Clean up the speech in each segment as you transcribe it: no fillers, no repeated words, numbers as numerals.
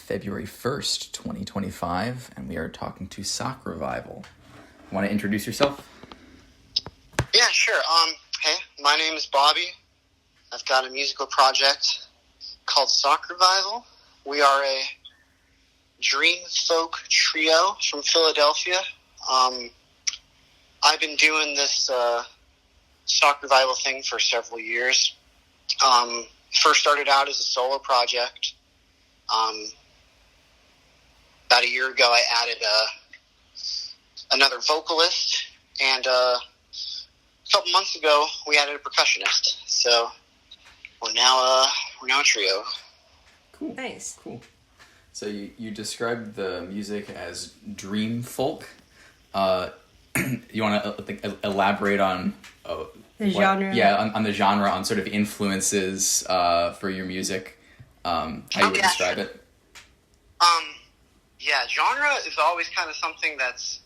February 1st, 2025, and we are talking to Sock Revival. Want to introduce yourself? Yeah, sure. Hey, my name is Bobby. I've got a musical project called Sock Revival. We are a dream folk trio from Philadelphia. I've been doing this Sock Revival thing for several years. First started out as a solo project. About a year ago, I added another vocalist, and a couple months ago, we added a percussionist. So we're now a trio. Cool. Nice. Cool. So you described the music as dream folk. You want to elaborate on the genre? Yeah, on the genre, on sort of influences for your music. How you would describe it? Yeah, genre is always kind of something that's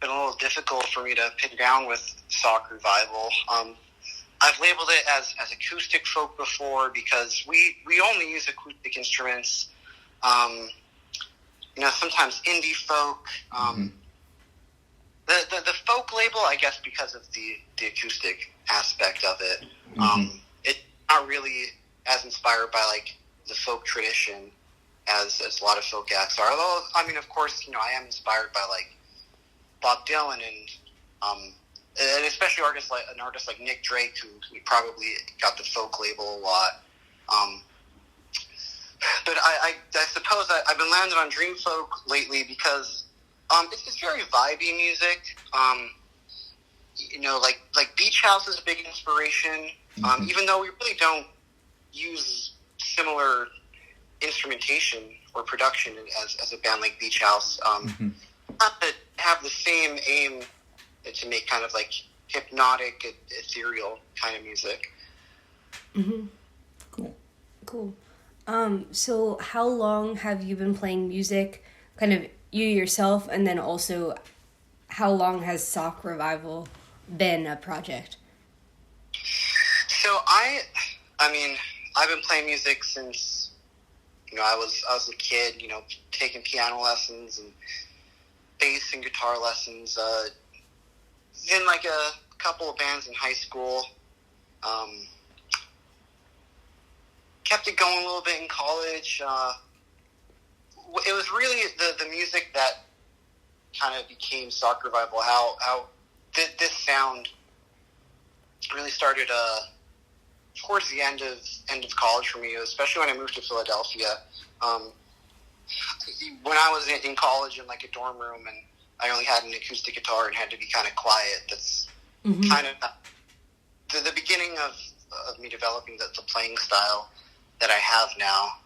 been a little difficult for me to pin down with Sock Revival. I've labeled it as acoustic folk before because we only use acoustic instruments. Sometimes indie folk. The folk label, I guess, because of the acoustic aspect of it. It's not really as inspired by like the folk tradition as a lot of folk acts are. Although, I mean, of course, I am inspired by like Bob Dylan and especially an artist like Nick Drake, who probably got the folk label a lot. But I suppose I've been landing on dream folk lately because it's very vibey music. Like Beach House is a big inspiration. Even though we really don't use similar instrumentation or production as a band like Beach House. Not to have the same aim to make kind of like hypnotic, ethereal kind of music. Cool. So how long have you been playing music, kind of you yourself, and then also how long has Sock Revival been a project? So I've been playing music since I was a kid, taking piano lessons and bass and guitar lessons, in like a couple of bands in high school. Kept it going a little bit in college. It was really the music that kind of became Sock Revival. How this sound really started towards the end of college for me, especially when I moved to Philadelphia. When I was in college in like a dorm room and I only had an acoustic guitar and had to be kind of quiet, that's kind of the beginning of me developing the playing style that I have now.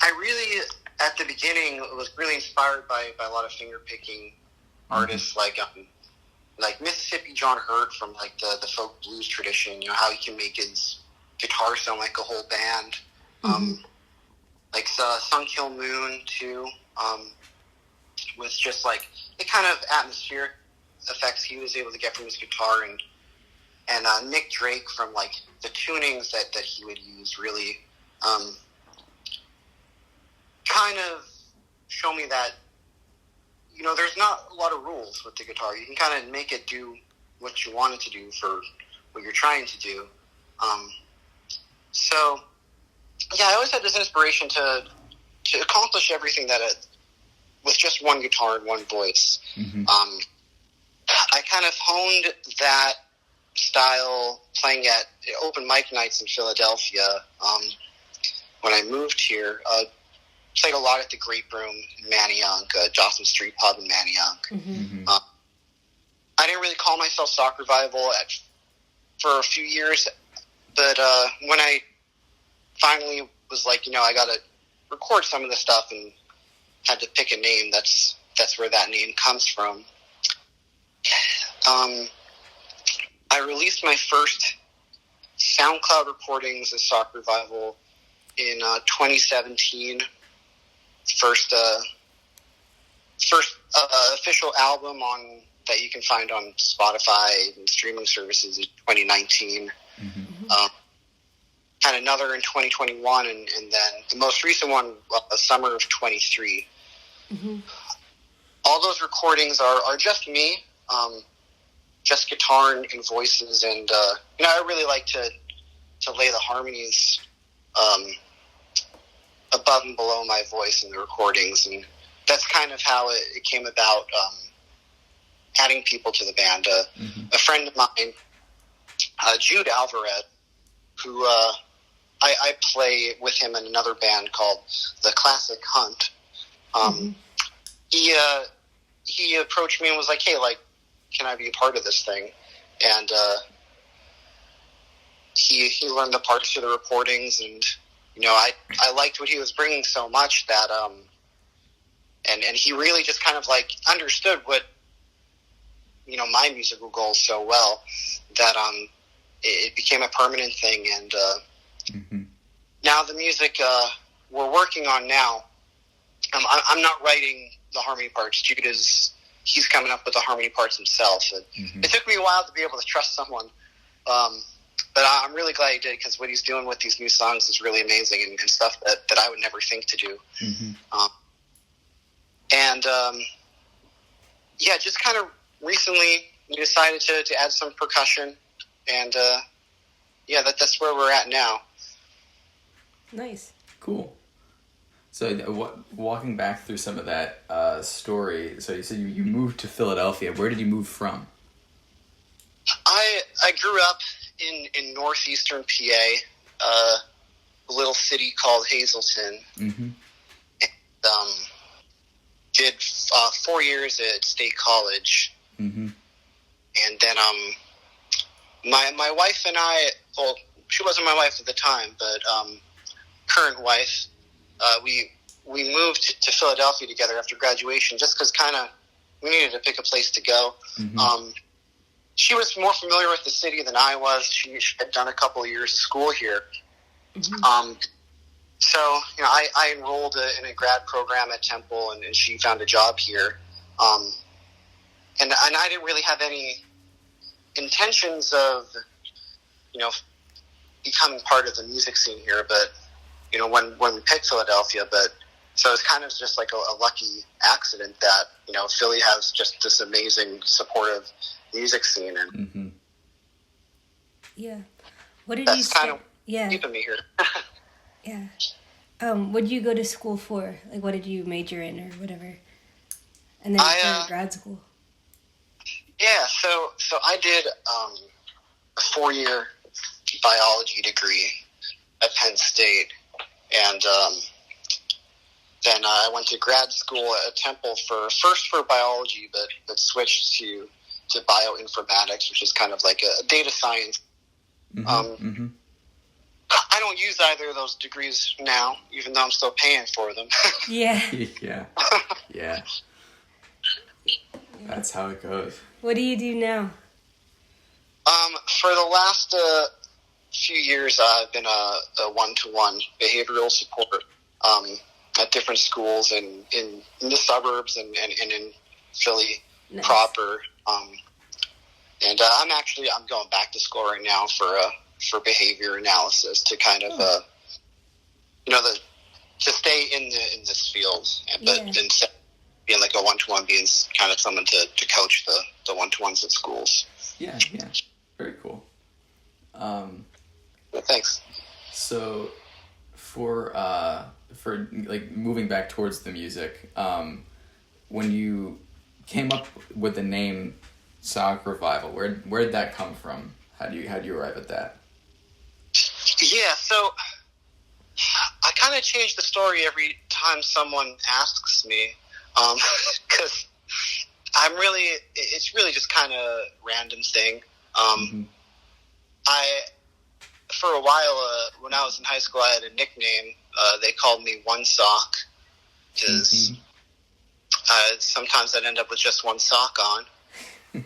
I really, at the beginning, was really inspired by a lot of finger-picking artists like Mississippi John Hurt from like the folk blues tradition, how he can make his guitar sound like a whole band. Like Sun Kill Moon too, with just like the kind of atmospheric effects he was able to get from his guitar, and Nick Drake from like the tunings that he would use really kind of show me that there's not a lot of rules with the guitar. You can kind of make it do what you want it to do for what you're trying to do. So, yeah, I always had this inspiration to accomplish everything with just one guitar and one voice. I kind of honed that style playing at open mic nights in Philadelphia. When I moved here, played a lot at the Grape Room in Manayunk, Joslyn Street Pub in Manayunk. I didn't really call myself Sock Revival for a few years, but when I finally was like, I got to record some of the stuff and had to pick a name, that's where that name comes from. I released my first SoundCloud recordings of Sock Revival in 2017. First official album that you can find on Spotify and streaming services in 2019. Kind then another in 2021, and then the most recent one, the summer of 23. Mm-hmm. All those recordings are just me, just guitar and voices, and I really like to lay the harmonies above and below my voice in the recordings, and that's kind of how it came about. Adding people to the band, a friend of mine, Jude Alvarez, who I play with him in another band called The Classic Hunt. He approached me and was like, "Hey, like, can I be a part of this thing?" And he learned the parts for the recordings, and I liked what he was bringing so much that and he really just kind of like understood what my musical goals so well that it became a permanent thing. And now the music we're working on now, I'm not writing the harmony parts. Jude he's coming up with the harmony parts himself. It took me a while to be able to trust someone, but I'm really glad he did, because what he's doing with these new songs is really amazing, and stuff that I would never think to do. Just kind of recently we decided to add some percussion, and that's where we're at now. Nice. Cool. So walking back through some of that story, so you said you moved to Philadelphia. Where did you move from? I grew up in northeastern PA, a little city called Hazleton. And, did 4 years at State College. And then my wife and I, well, she wasn't my wife at the time, but current wife, we moved to Philadelphia together after graduation, just because kind of we needed to pick a place to go. She was more familiar with the city than I was. She had done a couple of years of school here. So, I enrolled in a grad program at Temple, and she found a job here. And I didn't really have any intentions of, becoming part of the music scene here, but, when we picked Philadelphia, so it's kind of just like a lucky accident that, Philly has just this amazing supportive music scene. And yeah. What did that's you kind of yeah. keeping me here. Yeah. What did you go to school for? Like, what did you major in or whatever? And then for grad school? Yeah, so I did a 4-year biology degree at Penn State, and then I went to grad school at Temple for biology, but switched to bioinformatics, which is kind of like a data science. I don't use either of those degrees now, even though I'm still paying for them. Yeah. Yeah. That's how it goes. What do you do now? For the last few years, I've been a one-to-one behavioral support at different schools in the suburbs and in Philly proper. And I'm going back to school right now for behavior analysis to kind of to stay in this field, but instead of being like a one-to-one, being kind of someone to coach the one-to-ones at schools. Yeah, very cool. Well, thanks. So for like moving back towards the music, when you came up with the name Sonic Revival, where'd that come from? How do you arrive at that? Yeah, so I kind of change the story every time someone asks me, because it's really just kind of random thing. For a while, when I was in high school, I had a nickname. They called me One Sock, because sometimes I'd end up with just one sock on. And,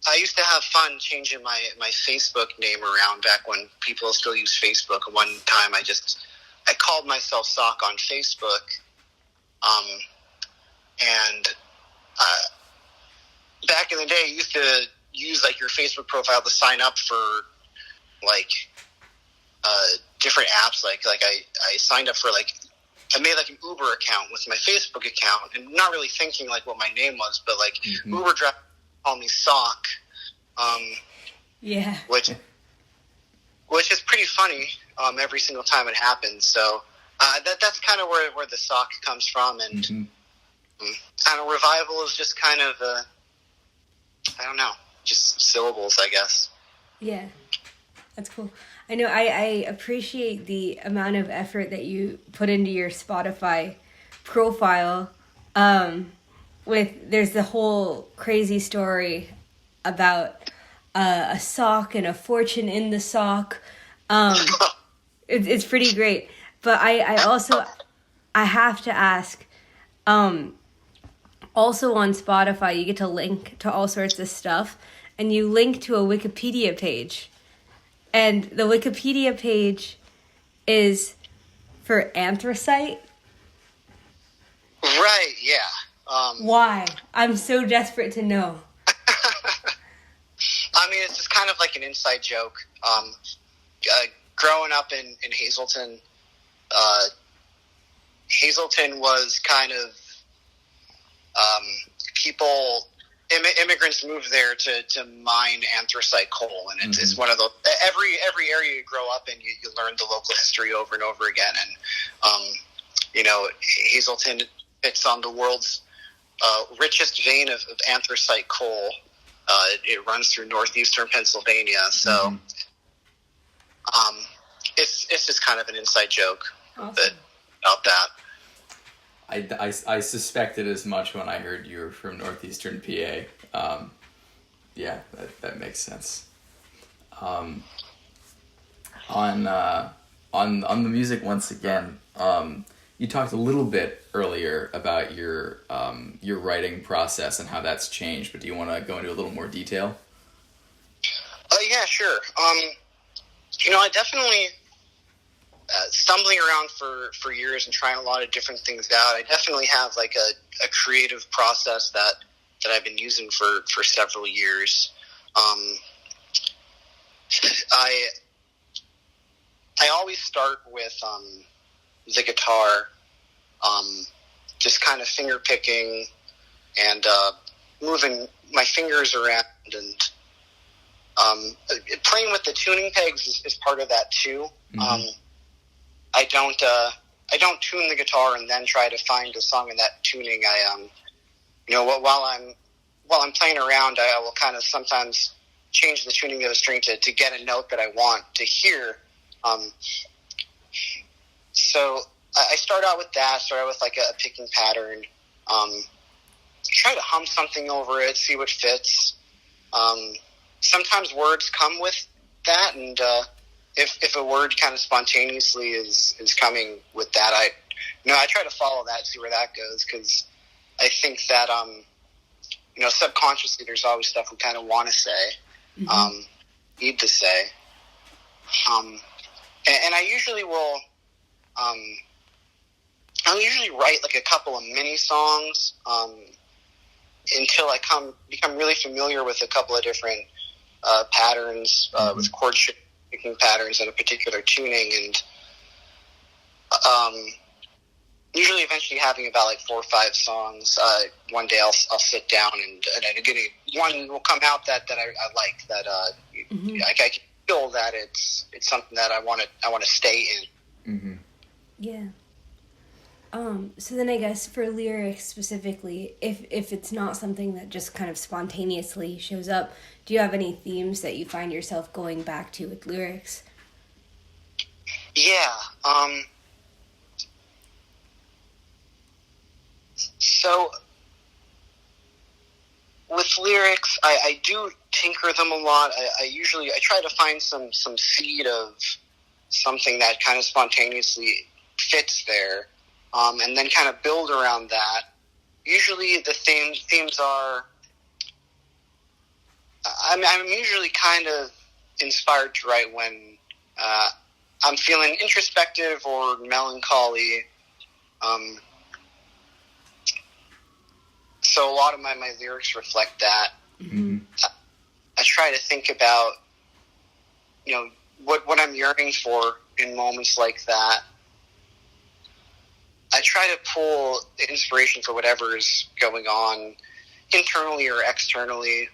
I used to have fun changing my Facebook name around back when people still use Facebook. One time I called myself Sock on Facebook. And back in the day, I used to use use like your Facebook profile to sign up for like different apps. Like I signed up for like, I made like an Uber account with my Facebook account, and not really thinking like what my name was, but like Uber driver called me Sock, Yeah. which is pretty funny every single time it happens. So that's kind of where the Sock comes from, and kind of Revival is just kind of I don't know, just syllables, I guess. Yeah, that's cool. I know I appreciate the amount of effort that you put into your Spotify profile. There's the whole crazy story about a sock and a fortune in the sock. It's pretty great. But I also have to ask, also on Spotify you get to link to all sorts of stuff, and you link to a Wikipedia page. And the Wikipedia page is for Anthracite. Right, yeah. Why? I'm so desperate to know. I mean, it's just kind of like an inside joke. Growing up in Hazleton, Hazleton was kind of immigrants moved there to mine anthracite coal, and it's one of those. Every area you grow up in, you learn the local history over and over again, and Hazleton sits on the world's richest vein of anthracite coal. It runs through northeastern Pennsylvania, so it's just kind of an inside joke. Awesome. About that. I suspected as much when I heard you were from northeastern PA. Yeah, that makes sense. On the music once again, you talked a little bit earlier about your writing process and how that's changed, but do you want to go into a little more detail? Yeah, sure. I definitely stumbling around for years and trying a lot of different things out. I definitely have like a creative process that I've been using for several years. I always start with the guitar, just kind of finger picking and moving my fingers around, and playing with the tuning pegs is part of that too. I don't tune the guitar and then try to find a song in that tuning. While I'm playing around, I will kind of sometimes change the tuning of a string to get a note that I want to hear. So I start out with that. Start out with like a picking pattern. Try to hum something over it, see what fits. Sometimes words come with that, and if a word kind of spontaneously is coming with that, I try to follow that, see where that goes, because I think that subconsciously there's always stuff we kind of want to say, need to say, and I usually will. I'll usually write like a couple of mini songs until I become really familiar with a couple of different patterns, with chord picking patterns and a particular tuning, and usually eventually having about like 4 or 5 songs. One day I'll sit down and one will come out that I like, that I can feel that it's something that I want to stay in. Yeah. So then I guess for lyrics specifically, if it's not something that just kind of spontaneously shows up, do you have any themes that you find yourself going back to with lyrics? Yeah. So with lyrics, I do tinker them a lot. I try to find some seed of something that kind of spontaneously fits there. And then kind of build around that. Usually the themes are, I'm usually kind of inspired to write when I'm feeling introspective or melancholy. So a lot of my lyrics reflect that. I try try to think about, what I'm yearning for in moments like that. I try to pull inspiration for whatever's going on internally or externally.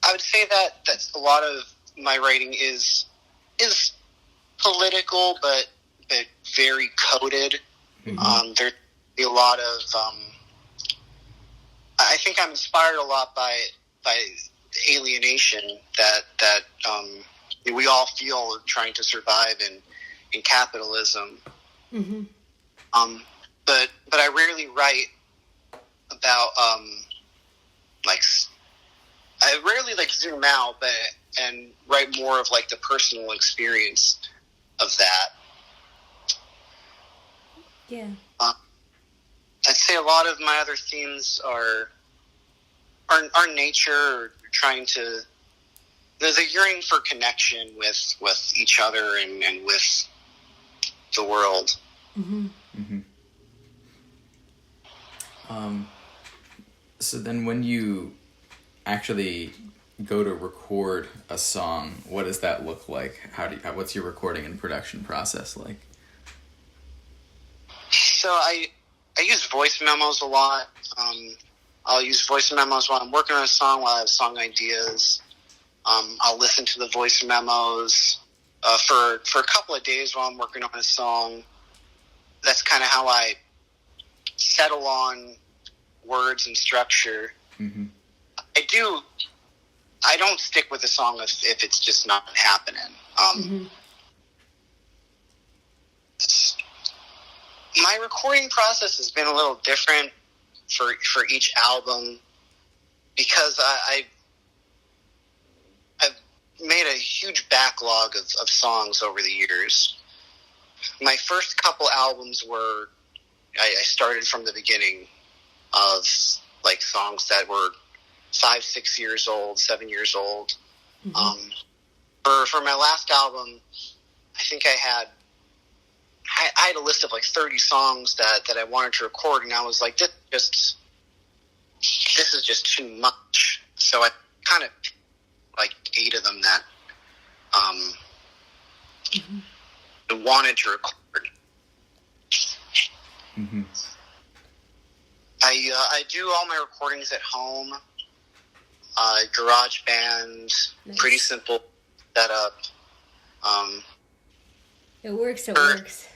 I would say that that's a lot of my writing is political, but very coded. Mm-hmm. There's a lot of I think I'm inspired a lot by alienation that we all feel trying to survive in capitalism. Mm-hmm. But I rarely write about I rarely zoom out, and write more of the personal experience of that. Yeah. I'd say a lot of my other themes are nature, or trying to the yearning for connection with each other and with the world. Mm-hmm. Mm-hmm. So then when you actually go to record a song, what does that look like? What's your recording and production process like? So I use voice memos a lot. I'll use voice memos while I'm working on a song, while I have song ideas. I'll listen to the voice memos for a couple of days while I'm working on a song. That's kind of how I settle on words and structure. Mm-hmm. I don't stick with a song if it's just not happening. Mm-hmm. My recording process has been a little different for each album, because I've made a huge backlog of songs over the years. My first couple albums were, I started from the beginning of songs that were 5, 6 years old, 7 years old. Mm-hmm. For my last album, I think I had a list of 30 songs that I wanted to record, and I was like, this is just too much. So I kind of 8 of them that Mm-hmm. I wanted to record. Mm-hmm. I do all my recordings at home. GarageBand, Nice. pretty simple setup. It works. It works.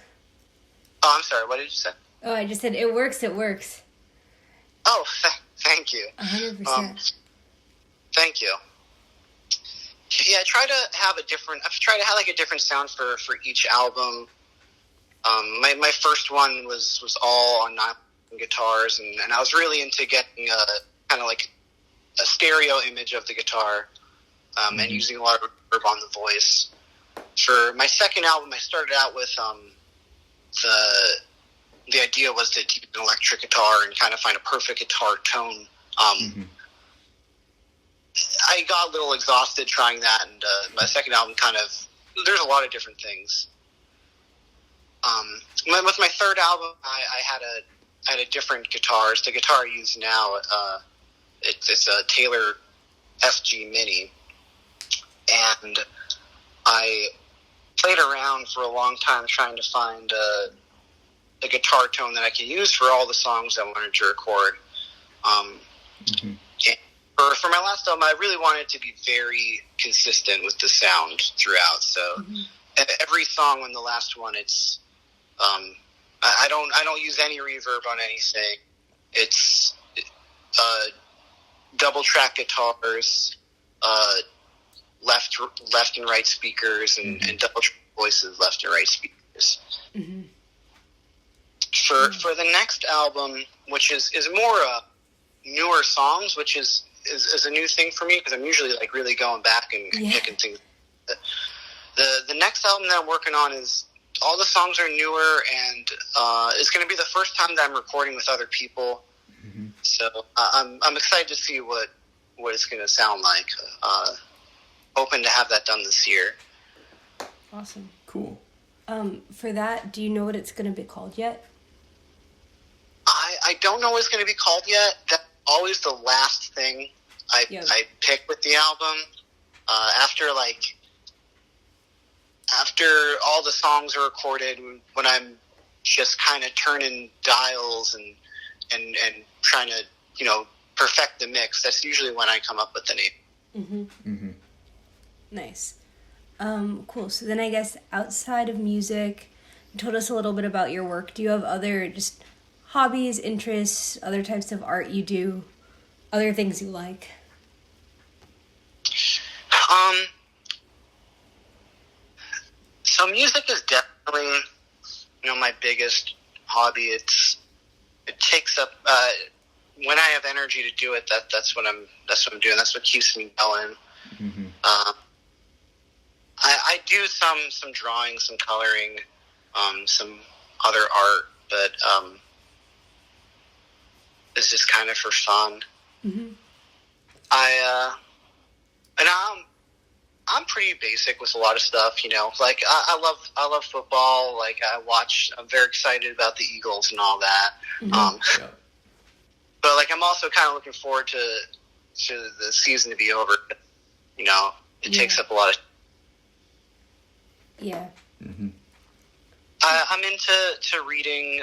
Oh, I'm sorry. What did you say? Oh, I just said it works. It works. Oh, thank you. 100%. Thank you. Yeah, I try to have a different sound for each album. My first one was all on nylon guitars, and I was really into getting a kind of a stereo image of the guitar, and using a lot of reverb on the voice. For my second album, I started out with the idea was to use an electric guitar and kind of find a perfect guitar tone. I got a little exhausted trying that, and my second album there's a lot of different things. With my third album, I had a different guitars. The guitar I use now, it's a Taylor SG Mini, and I played around for a long time trying to find a guitar tone that I can use for all the songs I wanted to record. And for my last album, I really wanted to be very consistent with the sound throughout. So every song on the last one, it's I don't use any reverb on anything. It's double track guitars, left and right speakers, and double track voices, left and right speakers. Mm-hmm. For the next album, which is more newer songs, which is a new thing for me, because I'm usually really going back and picking things. The next album that I'm working on is all the songs are newer, and it's going to be the first time that I'm recording with other people. Mm-hmm. So I'm excited to see what it's going to sound like. Hoping to have that done this year. Awesome. Cool. For that, do you know what it's going to be called yet? I don't know what it's going to be called yet. That's always the last thing I pick with the album after all the songs are recorded, when I'm just kind of turning dials and trying to, perfect the mix. That's usually when I come up with the name. Mm-hmm. Mm-hmm. Nice. Cool. So then I guess outside of music, you told us a little bit about your work. Do you have other just hobbies, interests, other types of art you do, other things you like? So music is definitely, my biggest hobby. It takes up, when I have energy to do it, that's what I'm doing. That's what keeps me going. Mm-hmm. I do some drawing, some coloring, some other art, but it's just kind of for fun. Mm-hmm. I'm pretty basic with a lot of stuff, like I love football. Like I'm very excited about the Eagles and all that. Mm-hmm. But like, I'm also kind of looking forward to the season to be over. It takes up a lot of. Yeah. Mm-hmm. I'm into reading.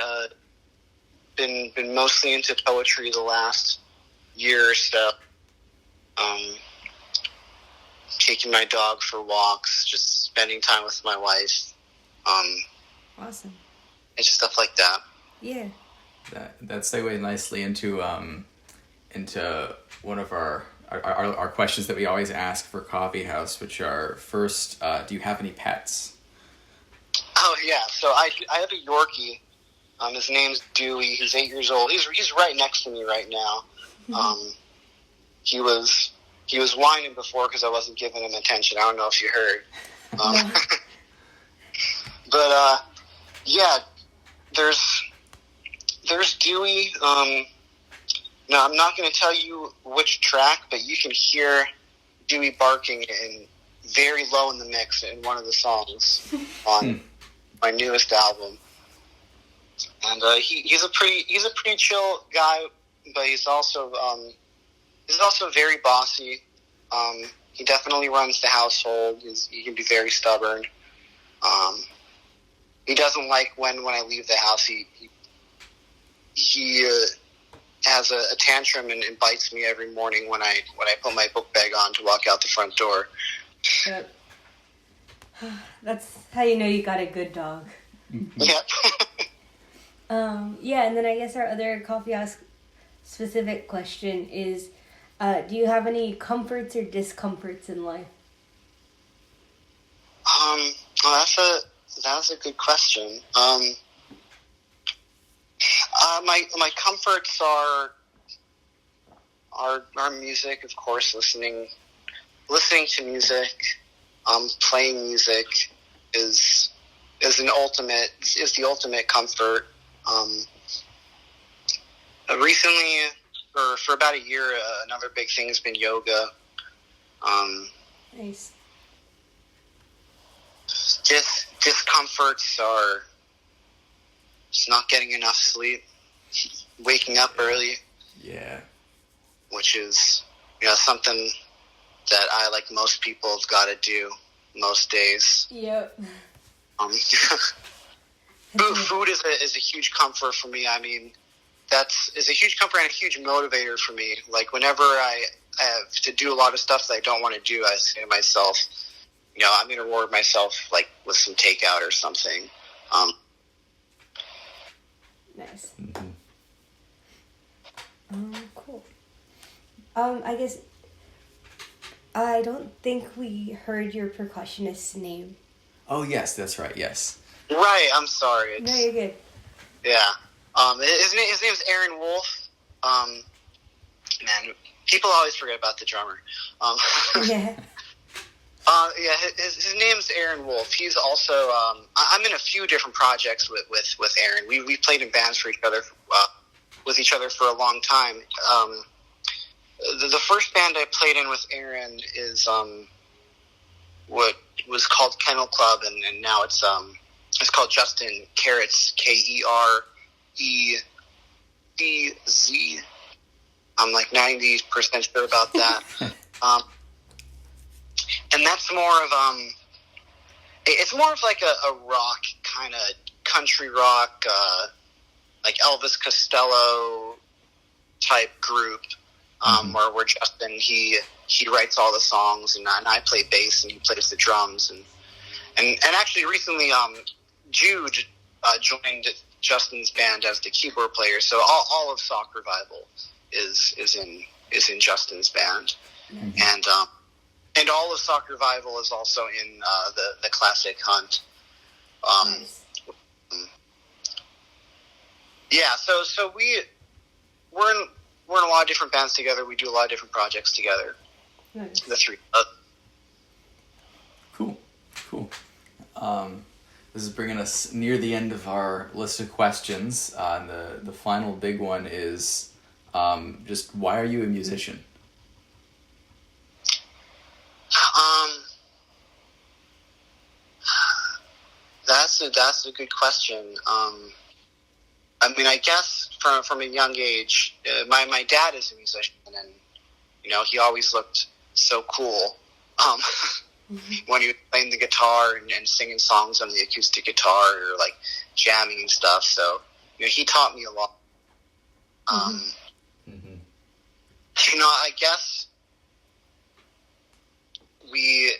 Been mostly into poetry the last year or so. Taking my dog for walks, just spending time with my wife. Awesome. And just stuff like that. Yeah. That segues nicely into one of our questions that we always ask for Coffee House, which are first, do you have any pets? Oh yeah, so I have a Yorkie. His name's Dewey. He's 8 years old. He's right next to me right now. Mm-hmm. He was whining before because I wasn't giving him attention. I don't know if you heard. But yeah, there's Dewey. Now, I'm not going to tell you which track, but you can hear Dewey barking very low in the mix in one of the songs on my newest album. And he's a pretty chill guy, but he's also very bossy. He definitely runs the household. He can be very stubborn. He doesn't like when I leave the house. He has a tantrum and bites me every morning when I put my book bag on to walk out the front door. Yep. That's how you know you got a good dog. Yep. Yeah, and then I guess our other Coffee House specific question is, do you have any comforts or discomforts in life? Well, that's a good question. My comforts are music, of course. Listening to music, playing music is the ultimate comfort. Recently, for about a year, another big thing has been yoga. Nice. Discomforts are just not getting enough sleep, waking up early. Yeah. Which is, something that I, like most people, have got to do most days. Yep. Food is a huge comfort for me. I mean, is a huge comfort and a huge motivator for me. Like, whenever I have to do a lot of stuff that I don't want to do, I say to myself, I'm going to reward myself, like, with some takeout or something. Nice. Cool. I guess I don't think we heard your percussionist's name. Oh, yes, that's right, yes. Right, I'm sorry. No, you're good. Yeah. His name is Aaron Wolf. Man, people always forget about the drummer. Yeah. Yeah, his name's Aaron Wolf. He's also I'm in a few different projects with Aaron. We played in bands for each other with each other for a long time. The first band I played in with Aaron is what was called Kennel Club, and now it's called Justin Carrots, Kerez. I'm like 90% sure about that. And that's more of it's more of like a rock kind of country rock, like Elvis Costello type group, where Justin he writes all the songs and I play bass and he plays the drums and actually recently Jude joined Justin's band as the keyboard player, so all of Sock Revival is in Justin's band, and all of Sock Revival is also in the Classic Hunt. Nice. Yeah, so we're in a lot of different bands together. We do a lot of different projects together. Nice. The three. Cool. This is bringing us near the end of our list of questions. And the final big one is just why are you a musician? That's a good question. I mean, I guess from a young age, my dad is a musician, and he always looked so cool when he was playing the guitar and singing songs on the acoustic guitar or like jamming and stuff. So he taught me a lot. I guess we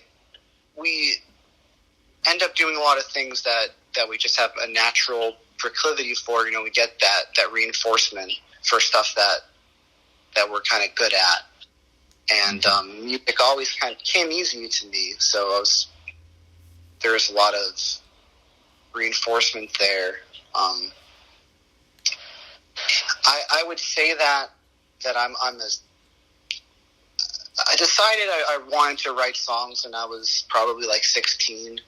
end up doing a lot of things that we just have a natural proclivity for. We get that reinforcement for stuff that we're kind of good at, and music always kind of came easy to me. So there was a lot of reinforcement there. I would say that I decided I wanted to write songs when I was probably like 16.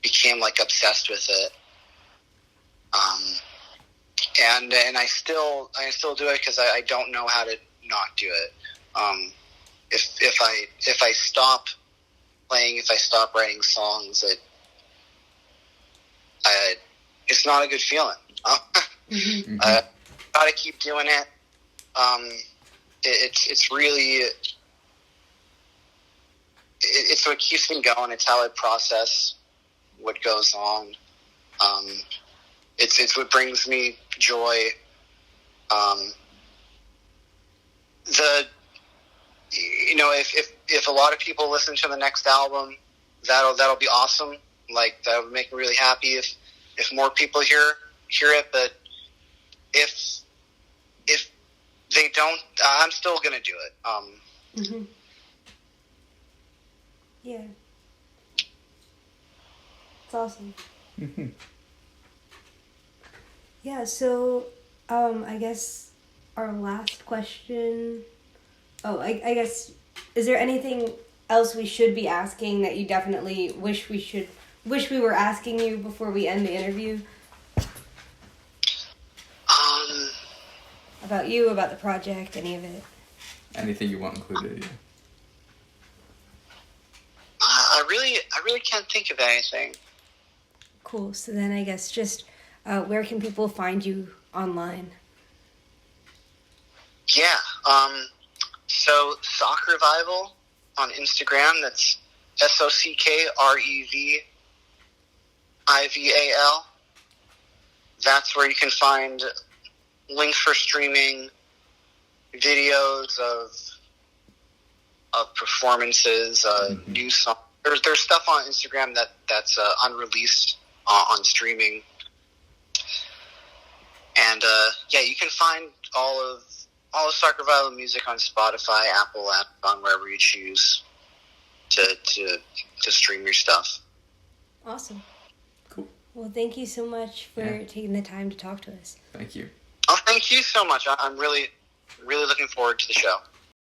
Became like obsessed with it. And I still do it because I don't know how to not do it. If I stop playing, if I stop writing songs, it's not a good feeling. I gotta keep doing it. It's really it's what keeps me going. It's how I process what goes on. It's what brings me joy. If a lot of people listen to the next album, that'll be awesome. Like, that would make me really happy if more people hear it. But if they don't, I'm still gonna do it. Yeah. It's awesome. Yeah, so I guess our last question. Oh, I guess, is there anything else we should be asking that you definitely wish we were asking you before we end the interview? About you, about the project, any of it? Anything you want included, yeah. I really can't think of anything. Cool. So then I guess just where can people find you online? Yeah. So Sock Revival on Instagram. That's SOCKREVIVAL. That's where you can find links for streaming, videos of performances, new songs. There's stuff on Instagram that's unreleased on streaming, and you can find all of Sock Revival music on Spotify, Apple, Amazon, wherever you choose to stream your stuff. Awesome. Cool. Well, thank you so much for taking the time to talk to us. Thank you. Oh, thank you so much. I'm really, really looking forward to the show.